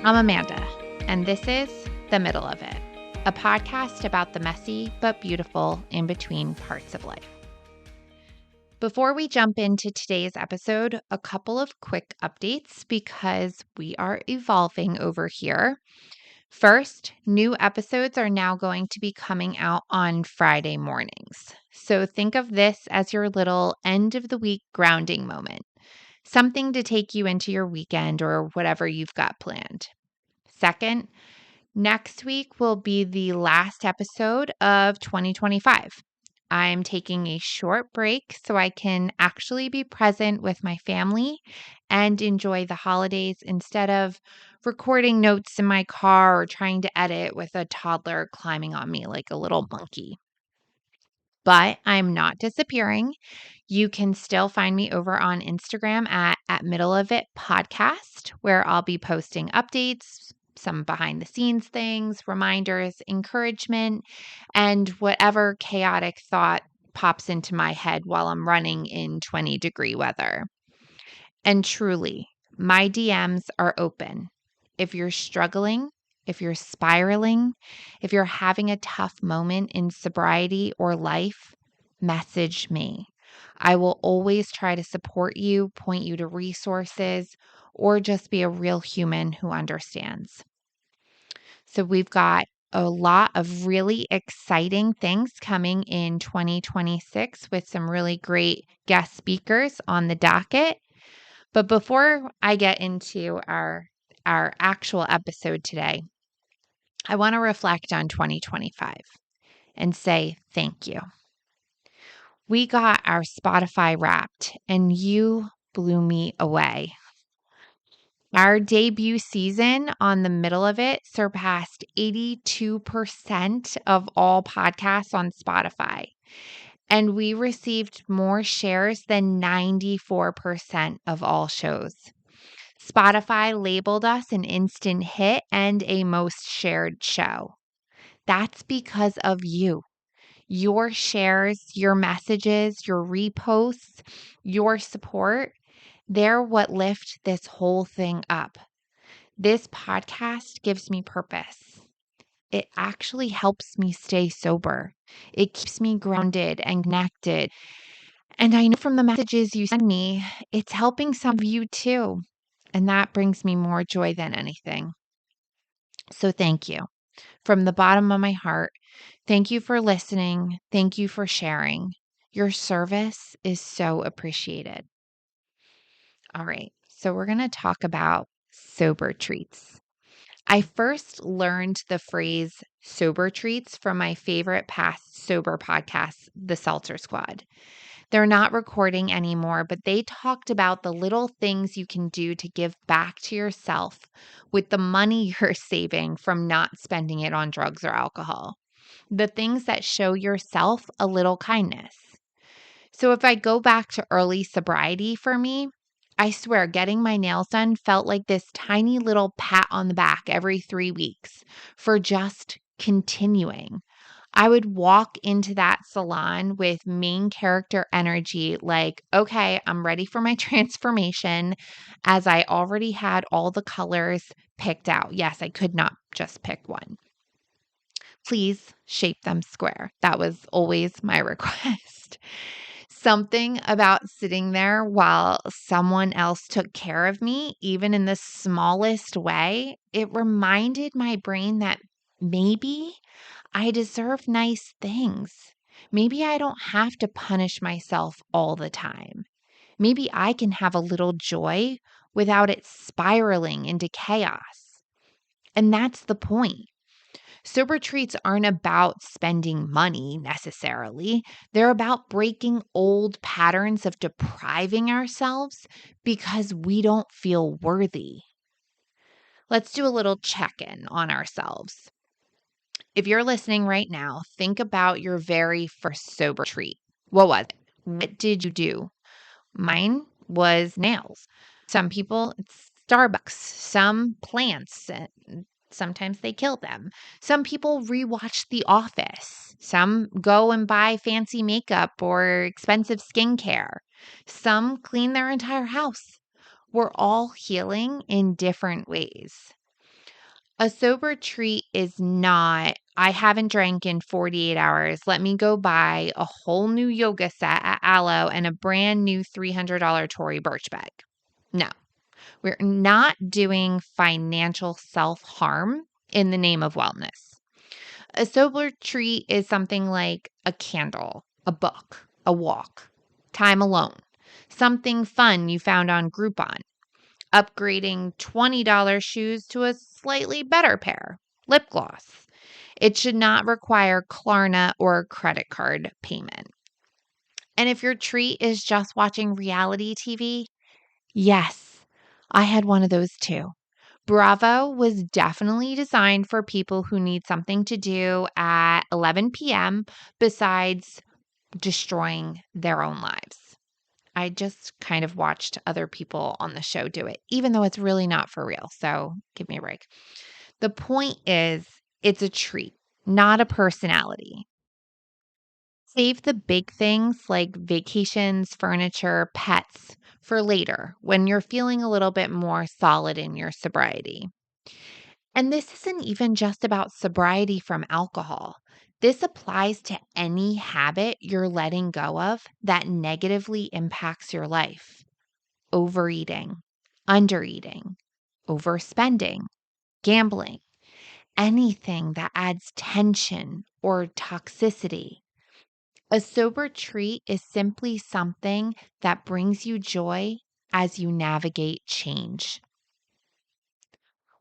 I'm Amanda, and this is The Middle of It, a podcast about the messy but beautiful in between parts of life. Before we jump into today's episode, a couple of quick updates because we are evolving over here. First, new episodes are now going to be coming out on Friday mornings. So think of this as your little end of the week grounding moment, something to take you into your weekend or whatever you've got planned. Second, next week will be the last episode of 2025. I'm taking a short break so I can actually be present with my family and enjoy the holidays instead of recording notes in my car or trying to edit with a toddler climbing on me like a little monkey. But I'm not disappearing. You can still find me over on Instagram at Middle of It Podcast, where I'll be posting updates, some behind the scenes things, reminders, encouragement, and whatever chaotic thought pops into my head while I'm running in 20-degree weather. And truly, my DMs are open. If you're struggling, if you're spiraling, if you're having a tough moment in sobriety or life, message me. I will always try to support you, point you to resources, or just be a real human who understands. So we've got a lot of really exciting things coming in 2026 with some really great guest speakers on the docket. But before I get into our actual episode today, I want to reflect on 2025 and say thank you. We got our Spotify Wrapped, and you blew me away. Our debut season on The Middle of It surpassed 82% of all podcasts on Spotify, and we received more shares than 94% of all shows. Spotify labeled us an instant hit and a most shared show. That's because of you. Your shares, your messages, your reposts, your support, they're what lift this whole thing up. This podcast gives me purpose. It actually helps me stay sober. It keeps me grounded and connected. And I know from the messages you send me, it's helping some of you too. And that brings me more joy than anything. So thank you. From the bottom of my heart, thank you for listening. Thank you for sharing. Your service is so appreciated. All right, so we're going to talk about sober treats. I first learned the phrase sober treats from my favorite past sober podcast, The Seltzer Squad. They're not recording anymore, but they talked about the little things you can do to give back to yourself with the money you're saving from not spending it on drugs or alcohol. The things that show yourself a little kindness. So if I go back to early sobriety for me, I swear getting my nails done felt like this tiny little pat on the back every 3 weeks for just continuing. I would walk into that salon with main character energy, like, okay, I'm ready for my transformation, as I already had all the colors picked out. Yes, I could not just pick one. Please shape them square. That was always my request. Something about sitting there while someone else took care of me, even in the smallest way, it reminded my brain that maybe I deserve nice things. Maybe I don't have to punish myself all the time. Maybe I can have a little joy without it spiraling into chaos. And that's the point. Sober treats aren't about spending money necessarily. They're about breaking old patterns of depriving ourselves because we don't feel worthy. Let's do a little check-in on ourselves. If you're listening right now, think about your very first sober treat. What was it? What did you do? Mine was nails. Some people, it's Starbucks. Some plants. Sometimes they kill them. Some people rewatch The Office. Some go and buy fancy makeup or expensive skincare. Some clean their entire house. We're all healing in different ways. A sober treat is not, I haven't drank in 48 hours. Let me go buy a whole new yoga set at Aloe and a brand new $300 Tory Burch bag. No, we're not doing financial self-harm in the name of wellness. A sober treat is something like a candle, a book, a walk, time alone, something fun you found on Groupon, upgrading $20 shoes to a slightly better pair, lip gloss. It should not require Klarna or credit card payment. And if your treat is just watching reality TV, yes, I had one of those too. Bravo was definitely designed for people who need something to do at 11 p.m. besides destroying their own lives. I just kind of watched other people on the show do it, even though it's really not for real. So give me a break. The point is, it's a treat, not a personality. Save the big things like vacations, furniture, pets for later when you're feeling a little bit more solid in your sobriety. And this isn't even just about sobriety from alcohol. This applies to any habit you're letting go of that negatively impacts your life. Overeating, undereating, overspending, gambling, anything that adds tension or toxicity. A sober treat is simply something that brings you joy as you navigate change.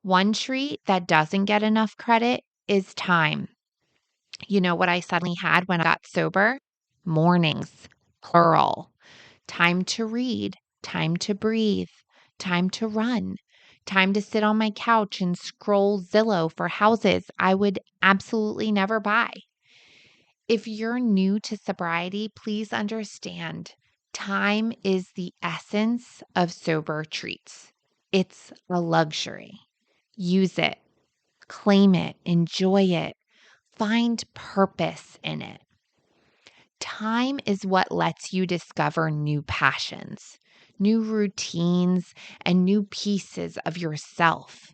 One treat that doesn't get enough credit is time. You know what I suddenly had when I got sober? Mornings, plural. Time to read, time to breathe, time to run, time to sit on my couch and scroll Zillow for houses I would absolutely never buy. If you're new to sobriety, please understand time is the essence of sober treats. It's a luxury. Use it, claim it, enjoy it, find purpose in it. Time is what lets you discover new passions, new routines, and new pieces of yourself.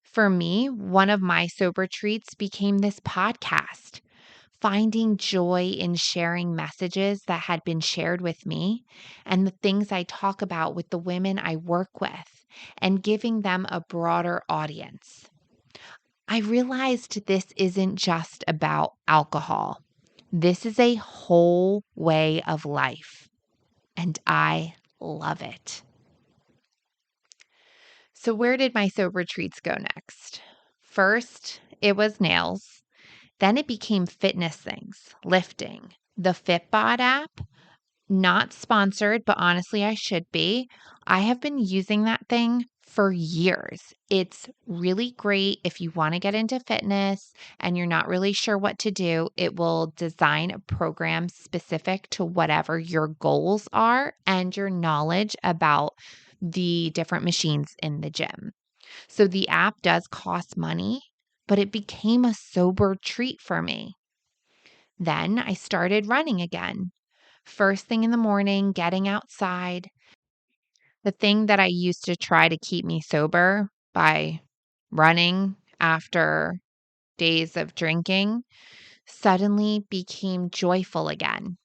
For me, one of my sober treats became this podcast, finding joy in sharing messages that had been shared with me and the things I talk about with the women I work with and giving them a broader audience. I realized this isn't just about alcohol. This is a whole way of life, and I love it. So, where did my sober treats go next? First, it was nails. Then it became fitness things, lifting, the Fitbod app. Not sponsored, but honestly, I should be. I have been using that thing for years. It's really great if you want to get into fitness and you're not really sure what to do. It will design a program specific to whatever your goals are and your knowledge about the different machines in the gym. So the app does cost money, but it became a sober treat for me. Then I started running again. First thing in the morning, getting outside. The thing that I used to try to keep me sober by running after days of drinking suddenly became joyful again.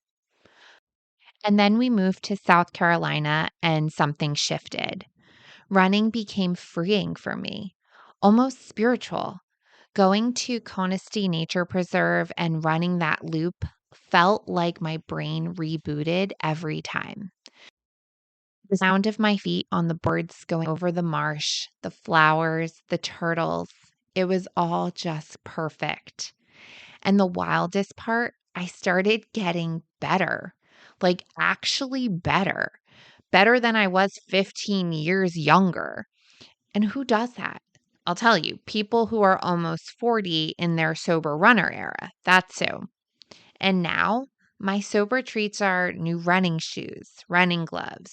And then we moved to South Carolina and something shifted. Running became freeing for me, almost spiritual. Going to Conisty Nature Preserve and running that loop felt like my brain rebooted every time. The sound of my feet on the boards going over the marsh, the flowers, the turtles, it was all just perfect. And the wildest part, I started getting better, like actually better, better than I was 15 years younger. And who does that? I'll tell you, people who are almost 40 in their sober runner era. That's who. And now my sober treats are new running shoes, running gloves.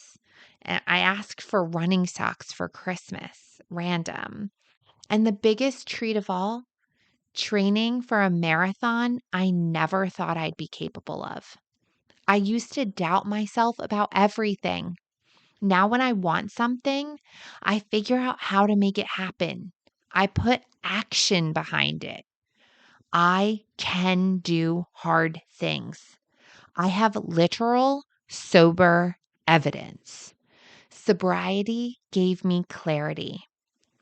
And I asked for running socks for Christmas, random. And the biggest treat of all, training for a marathon I never thought I'd be capable of. I used to doubt myself about everything. Now, when I want something, I figure out how to make it happen. I put action behind it. I can do hard things. I have literal, sober evidence. Sobriety gave me clarity.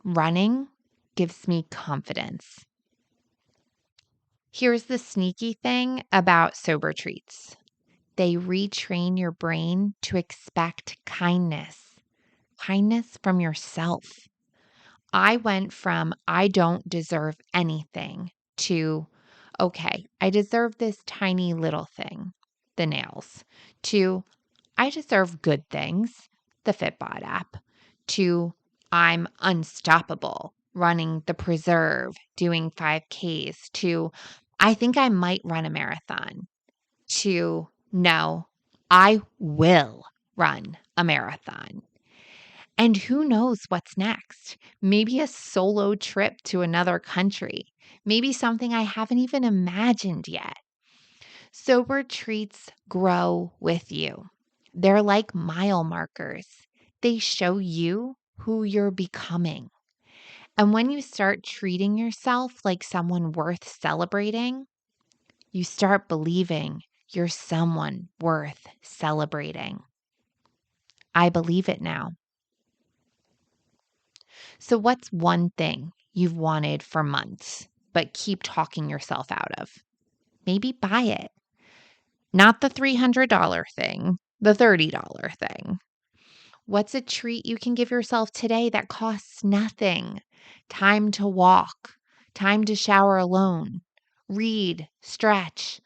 Running gives me confidence. Here's the sneaky thing about sober treats. They retrain your brain to expect kindness from yourself. I went from I don't deserve anything to, okay, I deserve this tiny little thing, the nails, to I deserve good things, the Fitbod app, to I'm unstoppable, running the preserve, doing 5Ks, to I think I might run a marathon, to no, I will run a marathon. And who knows what's next? Maybe a solo trip to another country. Maybe something I haven't even imagined yet. Sober treats grow with you. They're like mile markers. They show you who you're becoming. And when you start treating yourself like someone worth celebrating, you start believing you're someone worth celebrating. I believe it now. So what's one thing you've wanted for months, but keep talking yourself out of? Maybe buy it. Not the $300 thing, the $30 thing. What's a treat you can give yourself today that costs nothing? Time to walk, time to shower alone, read, stretch,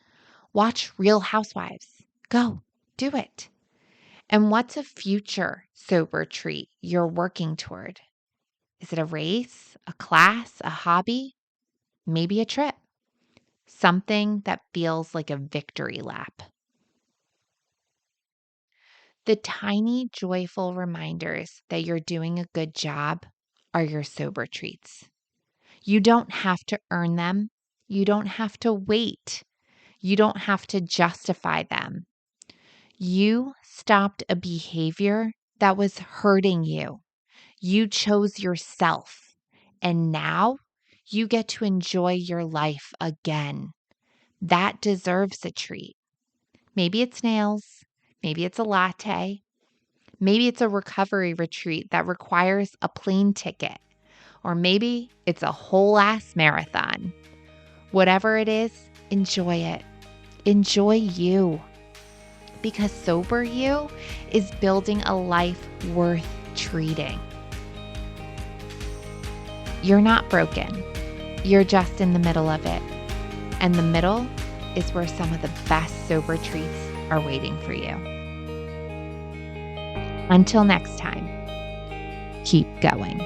watch Real Housewives. Go, do it. And what's a future sober treat you're working toward? Is it a race, a class, a hobby? Maybe a trip. Something that feels like a victory lap. The tiny, joyful reminders that you're doing a good job are your sober treats. You don't have to earn them. You don't have to wait. You don't have to justify them. You stopped a behavior that was hurting you. You chose yourself. And now you get to enjoy your life again. That deserves a treat. Maybe it's nails. Maybe it's a latte. Maybe it's a recovery retreat that requires a plane ticket. Or maybe it's a whole ass marathon. Whatever it is, enjoy it. Enjoy you. Because sober you is building a life worth treating. You're not broken. You're just in the middle of it. And the middle is where some of the best sober treats are waiting for you. Until next time, keep going.